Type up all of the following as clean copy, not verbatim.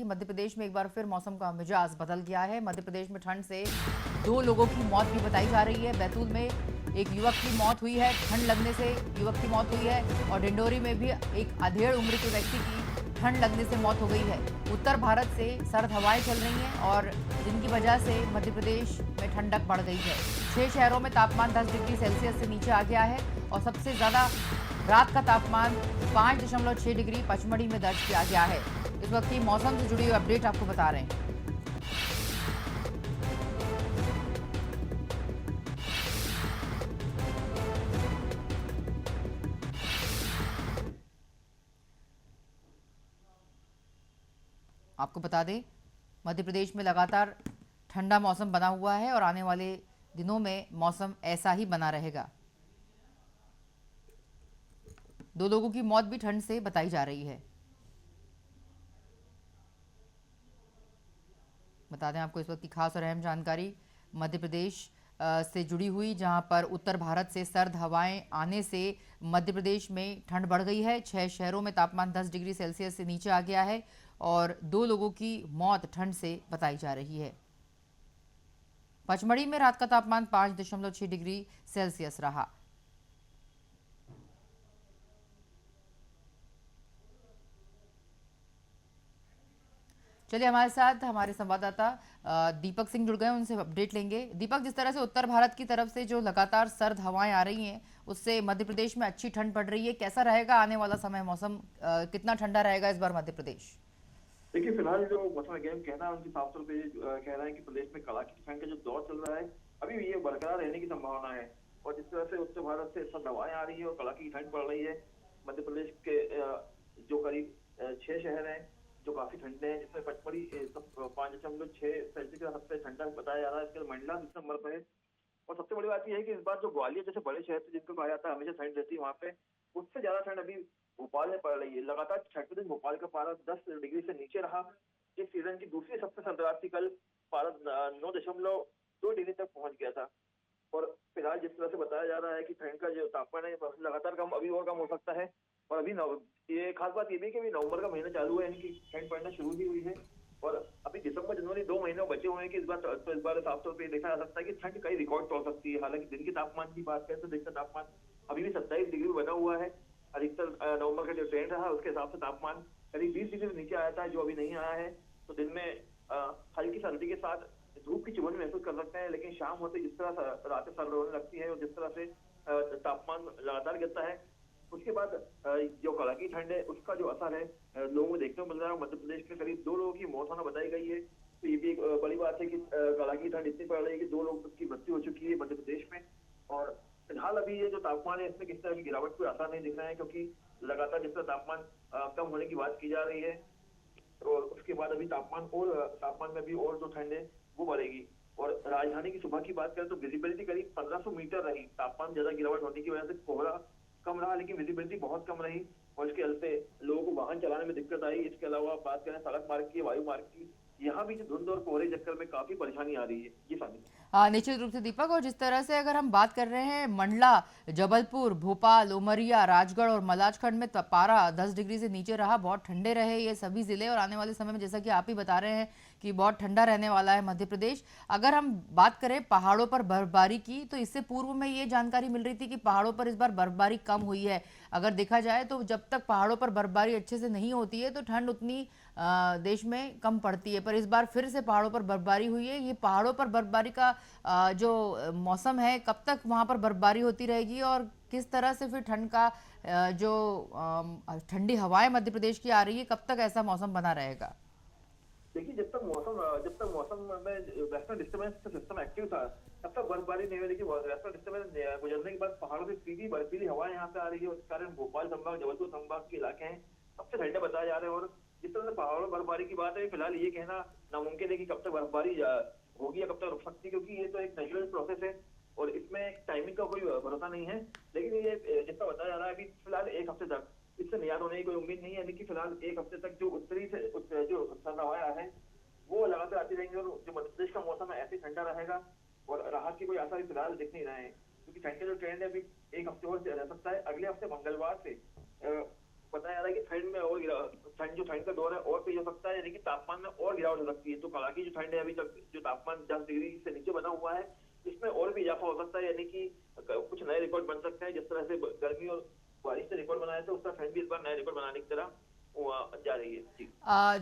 मध्य प्रदेश में एक बार फिर मौसम का मिजाज बदल गया है। मध्य प्रदेश में ठंड से 2 लोगों की मौत भी बताई जा रही है। बैतूल में एक युवक की मौत हुई है, ठंड लगने से युवक की मौत हुई है, और डिंडोरी में भी एक अधेड़ उम्र के व्यक्ति की ठंड लगने से मौत हो गई है। उत्तर भारत से सर्द हवाएं चल रही हैं और जिनकी वजह से मध्य प्रदेश में ठंडक बढ़ गई है। 6 शहरों में तापमान 10 डिग्री सेल्सियस से नीचे आ गया है और सबसे ज्यादा रात का तापमान 5.6 डिग्री पचमढ़ी में दर्ज किया गया है। इस वक्त की मौसम से जुड़ी हुई अपडेट आपको बता रहे हैं। आपको बता दें, मध्य प्रदेश में लगातार ठंडा मौसम बना हुआ है और आने वाले दिनों में मौसम ऐसा ही बना रहेगा। 2 लोगों की मौत भी ठंड से बताई जा रही है। बता दें आपको इस वक्त की खास और अहम जानकारी मध्य प्रदेश से जुड़ी हुई, जहां पर उत्तर भारत से सर्द हवाएं आने से मध्य प्रदेश में ठंड बढ़ गई है। 6 शहरों में तापमान 10 डिग्री सेल्सियस से नीचे आ गया है और 2 लोगों की मौत ठंड से बताई जा रही है। पचमढ़ी में रात का तापमान 5.6 डिग्री सेल्सियस रहा। चलिए, हमारे साथ हमारे संवाददाता दीपक सिंह जुड़ गए, उनसे अपडेट लेंगे। दीपक, जिस तरह से उत्तर भारत की तरफ से जो लगातार सर्द हवाएं आ रही हैं, उससे मध्य प्रदेश में अच्छी ठंड पड़ रही है। कैसा रहेगा आने वाला समय? मौसम कितना ठंडा रहेगा इस बार मध्य प्रदेश? देखिए, फिलहाल जो मौसम वैज्ञानिक कहना है उनके साफ तौर पे कह रहा है कि प्रदेश में कड़ाके की ठंड का जो दौर चल रहा है अभी भी ये बरकरार रहने की संभावना है। और जिस तरह से उत्तर भारत से सर्द हवाएं आ रही है और कड़ाके की ठंड पड़ रही है, मध्य प्रदेश के जो करीब 6 शहर हैं जो काफी ठंडे हैं, जिसमें पचमढ़ी 5.6 सेल्सियस का सबसे ठंडा बताया जा रहा है। इसके बाद मंडला दूसरे नंबर पर है। और सबसे बड़ी बात यह है कि इस बार जो ग्वालियर जैसे बड़े शहर थे जिनको कहा जाता है हमेशा ठंड रहती है वहां पे, उससे ज्यादा ठंड अभी भोपाल में पड़ रही है। लगातार छठवें दिन भोपाल का पारा 10 डिग्री से नीचे रहा। इस सीजन की दूसरी सबसे सर्द रात थी कल। पारा 9.2 डिग्री तक पहुंच गया था। और फिलहाल जिस तरह से बताया जा रहा है कि ठंड का जो तापमान है लगातार कम अभी और कम हो सकता है। और अभी ये खास बात ये भी है कि अभी नवंबर का महीना चालू है, यानी कि ठंड पड़ना शुरू ही हुई है। और अभी दिसंबर जनवरी 2 महीने बचे हुए हैं कि इस बार साफ तौर पर देखा जा सकता है कि ठंड कई रिकॉर्ड तोड़ सकती है। हालांकि दिन के तापमान की बात करें तो दिन का तापमान अभी भी 27 डिग्री बना हुआ है। अधिकतर नवंबर का जो ट्रेंड रहा उसके हिसाब से तापमान करीब 20 डिग्री से नीचे आया था, जो अभी नहीं आया है। तो दिन में हल्की सर्दी के साथ धूप की चुभन महसूस कर सकते हैं, लेकिन शाम होते जिस तरह रातें सर्द होने लगती है और जिस तरह से तापमान लगातार गिरता है, उसके बाद जो कड़ाकी ठंड है उसका जो असर है लोगों को देखने को मिल रहा है। मध्य प्रदेश में करीब 2 लोगों की मौत होना बताई गई है। तो ये भी एक बड़ी बात है कि कड़ाकी ठंड इतनी पड़ रही है कि 2 लोगों की मृत्यु हो चुकी है मध्य प्रदेश में। और फिलहाल अभी ये जो तापमान है इसमें किस तरह की गिरावट कोई आसार नहीं दिख रहा है, क्योंकि लगातार जिस तरह तापमान कम होने की बात की जा रही है और उसके बाद अभी तापमान में भी और जो ठंड है वो बढ़ेगी। और राजधानी की सुबह की बात करें तो विजिबिलिटी करीब 1500 मीटर रही। तापमान ज्यादा गिरावट होने की वजह से कोहरा कम रहा, लेकिन विजिबिलिटी बहुत कम रही और इसके चलते लोगों को वाहन चलाने में दिक्कत आई। इसके अलावा बात करें सड़क मार्ग की, वायु मार्ग की, यहाँ भी धुंध और कोहरे चक्कर में काफी परेशानी आ रही है। ये सामने निश्चित रूप से दीपक, और जिस तरह से अगर हम बात कर रहे हैं मंडला, जबलपुर, भोपाल, उमरिया, राजगढ़ और मलाजखंड में पारा 10 डिग्री से नीचे रहा। बहुत ठंडे रहे ये सभी जिले और आने वाले समय में जैसा कि आप ही बता रहे हैं कि बहुत ठंडा रहने वाला है मध्य प्रदेश। अगर हम बात करें पहाड़ों पर बर्फबारी की, तो इससे पूर्व में ये जानकारी मिल रही थी कि पहाड़ों पर इस बार बर्फबारी कम हुई है। अगर देखा जाए तो जब तक पहाड़ों पर बर्फबारी अच्छे से नहीं होती है तो ठंड उतनी देश में कम पड़ती है, पर इस बार फिर से पहाड़ों पर बर्फबारी हुई है। ये पहाड़ों पर बर्फबारी का जो मौसम है, कब तक वहां पर बर्फबारी होती रहेगी और किस तरह से फिर ठंड का जो ठंडी हवाएं मध्य प्रदेश की आ रही है, कब तक ऐसा मौसम बना रहेगा? देखिए, जब तक मौसम में वेस्टर्न डिस्टर्बेंस सिस्टम एक्टिव था तब तक बर्फबारी नहीं हुई। लेकिन वेस्टर्न डिस्टर्बेंस गुजरने के बाद पहाड़ों से सीधी बर्फीली हवा यहाँ पे आ रही है और इस कारण भोपाल संभाग, जबलपुर संभाग के इलाके हैं सबसे ठंडे बताए जा रहे हैं। और जिस तरह से पहाड़ों में बर्फबारी की बात है, फिलहाल ये कहना नामुमकिन है कि कब तक बर्फबारी होगी या कब तक रुक सकती है, क्योंकि ये तो एक नेचुरल प्रोसेस है और इसमें टाइमिंग का कोई भरोसा नहीं है। लेकिन ये जितना बताया जा रहा है अभी फिलहाल 1 हफ्ते तक इससे निजात होने की कोई उम्मीद नहीं है। यानी कि फिलहाल 1 हफ्ते तक जो उत्तरी से जो सर्द हवाएं हैं वो लगातार आती रहेंगी और जो मध्य प्रदेश का मौसम है ऐसे ठंडा रहेगा और राहत की कोई आसार फिलहाल दिख नहीं रहे हैं, क्योंकि ठंड का जो ट्रेंड है अभी 1 हफ्ते और रह सकता है। अगले हफ्ते मंगलवार से बताया जा रहा है कि ठंड का दौर है और तेज हो सकता है, यानी कि तापमान में और गिरावट हो सकती है। तो कड़ाके की जो ठंड है, अभी तक जो तापमान 10 डिग्री से नीचे बना हुआ है, इसमें और भी इजाफा हो सकता है, यानी कि कुछ नए रिकॉर्ड बन सकते हैं। जिस तरह से गर्मी और बारिश से रिकॉर्ड बनाए थे, उस तरह ठंड भी इस बार नए रिकॉर्ड बनाने की तरह जा रही है जी।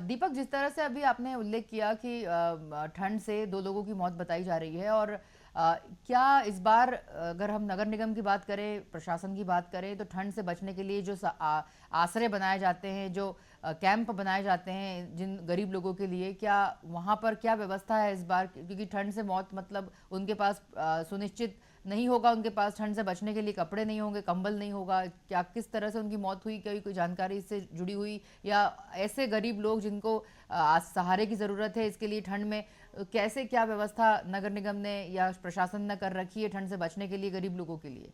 दीपक, जिस तरह से अभी आपने उल्लेख किया कि ठंड से 2 लोगों की मौत बताई जा रही है, और क्या इस बार अगर हम नगर निगम की बात करें, प्रशासन की बात करें, तो ठंड से बचने के लिए जो आश्रय बनाए जाते हैं, जो कैंप बनाए जाते हैं जिन गरीब लोगों के लिए, क्या वहाँ पर क्या व्यवस्था है इस बार? क्योंकि ठंड से मौत मतलब उनके पास सुनिश्चित नहीं होगा, उनके पास ठंड से बचने के लिए कपड़े नहीं होंगे, कंबल नहीं होगा। क्या किस तरह से उनकी मौत हुई, कोई जानकारी इससे जुड़ी हुई, या ऐसे गरीब लोग जिनको सहारे की ज़रूरत है इसके लिए ठंड में, कैसे क्या व्यवस्था नगर निगम ने या प्रशासन ने कर रखी है ठंड से बचने के लिए गरीब लोगों के लिए?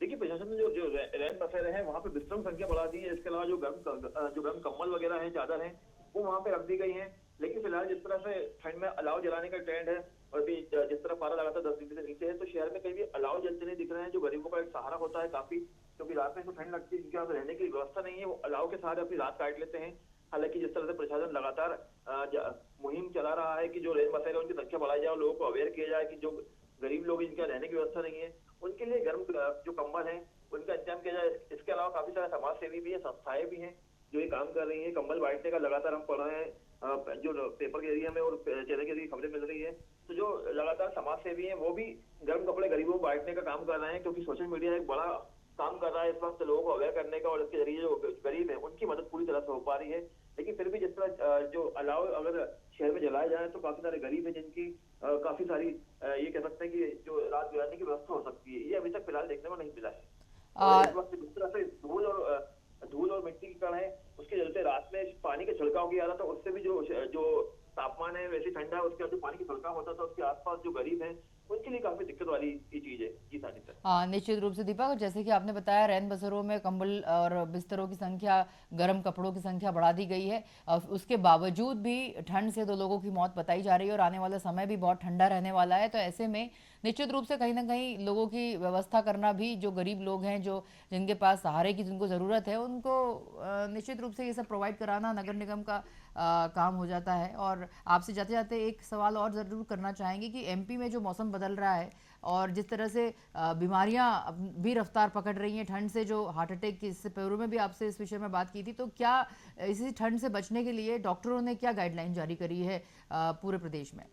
देखिए, प्रशासन ने जो जो रैन बसेरे हैं वहाँ पे बिस्तरों की संख्या बढ़ा दी है। इसके अलावा जो गर्म कम्बल वगैरह है, चादर है, वो वहाँ पे रख दी गई है। लेकिन फिलहाल जिस तरह से ठंड में अलाव जलाने का ट्रेंड है, और भी जिस तरह पारा लगातार 10 डिग्री से नीचे है, तो शहर में कहीं भी अलाव जलते नहीं दिख रहे हैं, जो गरीबों का एक सहारा होता है काफी, क्योंकि रात में तो ठंड लगती है, जिनके पास रहने की व्यवस्था नहीं है, वो अलाव के सहारे अपनी रात काट लेते हैं। हालांकि जिस तरह से प्रशासन लगातार मुहिम चला रहा है कि जो रेल बसेरे उनकी संख्या बढ़ाई जाए और लोगों को अवेयर किया जाए कि जो गरीब लोग जिनका रहने की व्यवस्था नहीं है, उनके लिए गर्म जो कंबल है उनका इंतजाम किया जाए। इसके अलावा काफी सारे समाज सेवी भी है, संस्थाएं भी हैं जो ये काम कर रही है। कंबल बांटने का लगातार हम पढ़ रहे हैं, जो पेपर के एरिया में और चैनल के एरिया खबरें मिल रही है, तो जो लगातार समाज सेवी हैं वो भी गर्म कपड़े गरीबों को बांटने का काम कर रहे हैं, क्योंकि सोशल मीडिया एक बड़ा काम कर रहा है इस वक्त लोगों को अवेयर करने का, और इसके जरिए जो गरीब है उनकी मदद पूरी तरह से हो पा रही है। लेकिन फिर भी जिस तरह जो अलाव अगर शहर में जलाए जाए, तो काफी सारे गरीब है जिनकी काफी सारी ये कह सकते हैं कि जो रात गुजारने की व्यवस्था हो सकती है, ये अभी तक फिलहाल देखने को नहीं मिला है। और इस वक्त जिस तरह से धूल और मिट्टी की कण है, उसके चलते रात में पानी के छिड़काव किया रहा था, उससे भी जो तापमान है वैसे ठंडा है, उसके बाद जो पानी का छिड़काव होता था उसके आसपास जो गरीब है उनके लिए काफी दिक्कत वाली ये चीज है जी सानिया। हाँ, निश्चित रूप से दीपक, जैसे कि आपने बताया, रैन बसेरों में कंबल और बिस्तरों की संख्या, गर्म कपड़ों की संख्या बढ़ा दी गई है, और उसके बावजूद भी ठंड से 2 लोगों की मौत बताई जा रही है, और आने वाला समय भी बहुत ठंडा रहने वाला है। तो ऐसे में निश्चित रूप से कहीं ना कहीं लोगों की व्यवस्था करना भी, जो गरीब लोग हैं, जो जिनके पास सहारे की जिनको ज़रूरत है, उनको निश्चित रूप से ये सब प्रोवाइड कराना नगर निगम का काम हो जाता है। और आपसे जाते जाते एक सवाल और ज़रूर करना चाहेंगे कि एमपी में जो मौसम बदल रहा है, और जिस तरह से बीमारियां भी रफ्तार पकड़ रही हैं ठंड से, जो हार्ट अटैक की, इससे पूर्व में भी आपसे इस विषय में बात की थी, तो क्या इसी ठंड से बचने के लिए डॉक्टरों ने क्या गाइडलाइन जारी करी है पूरे प्रदेश में?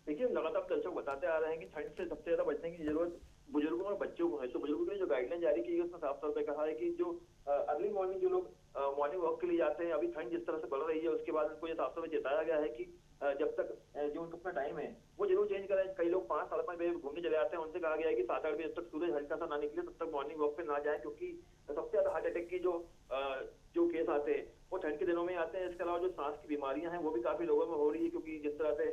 देखिए, लगातार दर्शक बताते आ रहे हैं कि ठंड से सबसे ज्यादा बचने की जरूरत बुजुर्गों और बच्चों को है। तो बुजुर्गों के लिए जो गाइडलाइन जारी की है उसमें साफ तौर पे कहा है कि जो अर्ली मॉर्निंग जो लोग मॉर्निंग वॉक के लिए जाते हैं, अभी ठंड जिस तरह से बढ़ रही है उसके बाद उनको ये साफ तौर पे चेताया गया है कि जब तक जो उनका अपना टाइम है वो जरूर चेंज करें। कई लोग 5 साढ़े 5 बजे घूमने चले जाते हैं, उनसे कहा गया है कि 7-8 बजे तक सूरज हल्का सा ना निकले तब तक मॉर्निंग वॉक पे ना जाए, क्योंकि सबसे ज्यादा हार्ट अटैक की जो केस आते हैं वो ठंड के दिनों में आते हैं। इसके अलावा जो सांस की बीमारियां हैं वो भी काफी लोगों में हो रही है, क्योंकि जिस तरह से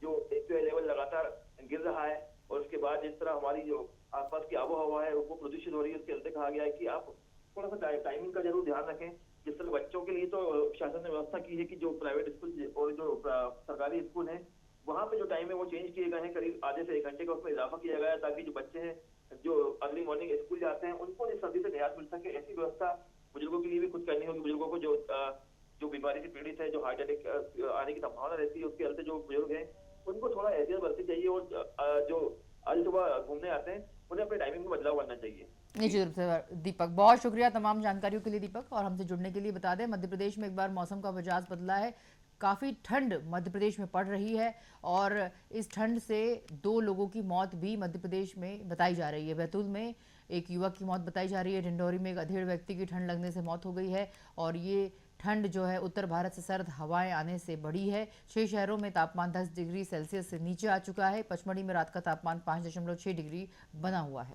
जो एक्यूआई लेवल लगातार गिर रहा है, और उसके बाद जिस तरह हमारी जो आसपास की आबो हवा है वो प्रदूषित हो रही है, उसके चलते कहा गया है कि आप थोड़ा सा टाइमिंग का जरूर ध्यान रखें। जिस तरह बच्चों के लिए तो शासन ने व्यवस्था की है कि जो प्राइवेट स्कूल और जो सरकारी स्कूल है वहाँ पे जो टाइम है वो चेंज किए गए हैं, करीब आधे से 1 घंटे का उसमें इजाफा किया गया है, ताकि जो बच्चे हैं जो अर्ली मॉर्निंग स्कूल जाते हैं उनको इस सर्दी से निजात मिल सके। ऐसी व्यवस्था बुजुर्गों के लिए भी कुछ करनी होगी। बुजुर्गों को जो बीमारी से पीड़ित है, जो हार्ट अटैक आने की संभावना रहती है, उसके चलते जो बुजुर्ग हैं उनको थोड़ा एहतियात बरतनी चाहिए, और जो आज सुबह घूमने आते हैं उन्हें अपने टाइमिंग में बदलाव करना चाहिए। निश्चित रूप से दीपक, बहुत शुक्रिया तमाम जानकारियों के लिए दीपक, और हमसे जुड़ने के लिए। बता दें, मध्य प्रदेश में एक बार मौसम का मिजाज बदला है, काफ़ी ठंड मध्य प्रदेश में पड़ रही है, और इस ठंड से 2 लोगों की मौत भी मध्य प्रदेश में बताई जा रही है। बैतूल में एक युवक की मौत बताई जा रही है, डिंडौरी में एक अधेड़ व्यक्ति की ठंड लगने से मौत हो गई है, और ये ठंड जो है उत्तर भारत से सर्द हवाएं आने से बढ़ी है। 6 शहरों में तापमान 10 डिग्री सेल्सियस से नीचे आ चुका है। पचमढ़ी में रात का तापमान 5.6 डिग्री बना हुआ है।